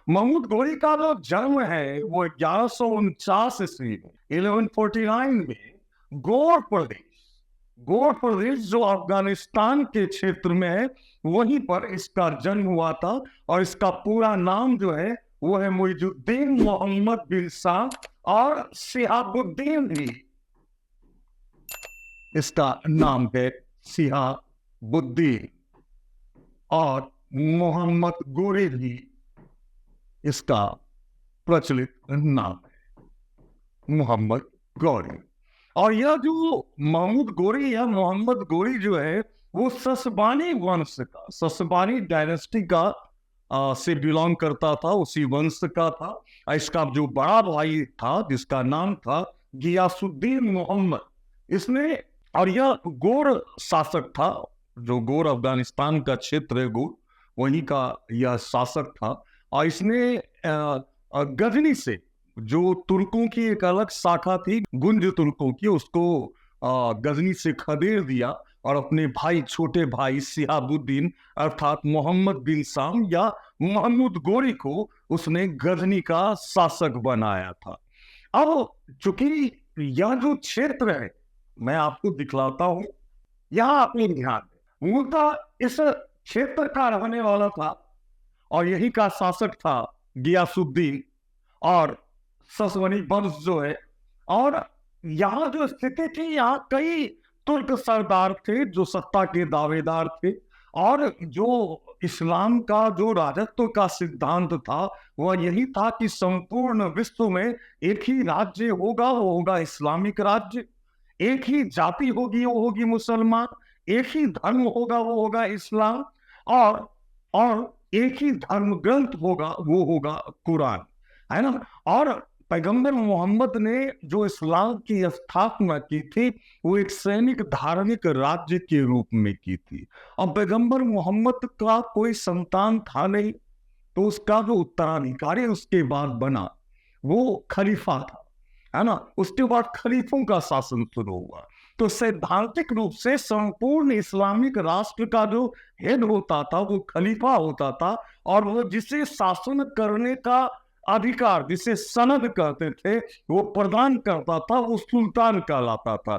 महमूद घोरी का जो जन्म है वो 1149 ईस्वी में 1149 में गौर प्रदेश गौर प्रदेश जो अफगानिस्तान के क्षेत्र में है वहीं पर इसका जन्म हुआ था। और इसका पूरा नाम जो है वो है मुइजुद्दीन मोहम्मद बिन शाह और शिहाबुद्दीन भी इसका नाम है। शिहाबुद्दीन और मोहम्मद गोरी भी इसका प्रचलित नाम है, मोहम्मद गौरी। और यह जो महमूद गोरी या मोहम्मद गोरी जो है वो ससबानी वंश का, ससबानी डायनेस्टी का से बिलोंग करता था, उसी वंश का था। इसका जो बड़ा भाई था जिसका नाम था गियासुद्दीन मोहम्मद, इसने, और यह गोर शासक था, जो गोर अफगानिस्तान का क्षेत्र है गोर, वहीं का यह शासक था। और इसने गजनी से, जो तुर्कों की एक अलग शाखा थी गुंज तुर्कों की, उसको गजनी से खदेड़ दिया और अपने भाई, छोटे भाई शिहाबुद्दीन अर्थात मोहम्मद बिन शाम या महमूद गोरी को उसने गजनी का शासक बनाया था। अब चूंकि यह जो क्षेत्र है मैं आपको दिखलाता हूं, यहां अपने ध्यान दें। मूलतः इस क्षेत्र का रहने वाला था और यही का शासक था गियासुद्दीन और ससवनी वंश जो है। और यहाँ जो स्थिति थी, यहाँ कई तुर्क सरदार थे जो सत्ता के दावेदार थे, और जो इस्लाम का जो राजत्व का सिद्धांत था वह यही था कि संपूर्ण विश्व में एक ही राज्य होगा, वो होगा इस्लामिक राज्य। एक ही जाति होगी, वो होगी मुसलमान। एक ही धर्म होगा, वो होगा इस्लाम। और एक ही धर्म ग्रंथ होगा, वो होगा कुरान, है ना। और पैगंबर मोहम्मद ने जो इस्लाम की स्थापना की थी वो एक सैनिक धार्मिक राज्य के रूप में की थी। और पैगंबर मोहम्मद का कोई संतान था नहीं, तो उसका जो उत्तराधिकारी उसके बाद बना वो खलीफा था, है ना। उसके बाद खलीफों का शासन शुरू हुआ। तो सैद्धांतिक रूप से संपूर्ण इस्लामिक राष्ट्र का जो हेड होता था वो खलीफा होता था, और वो जिसे शासन करने का अधिकार, जिसे सनद कहते थे, वो प्रदान करता था, वो सुल्तान कहलाता था।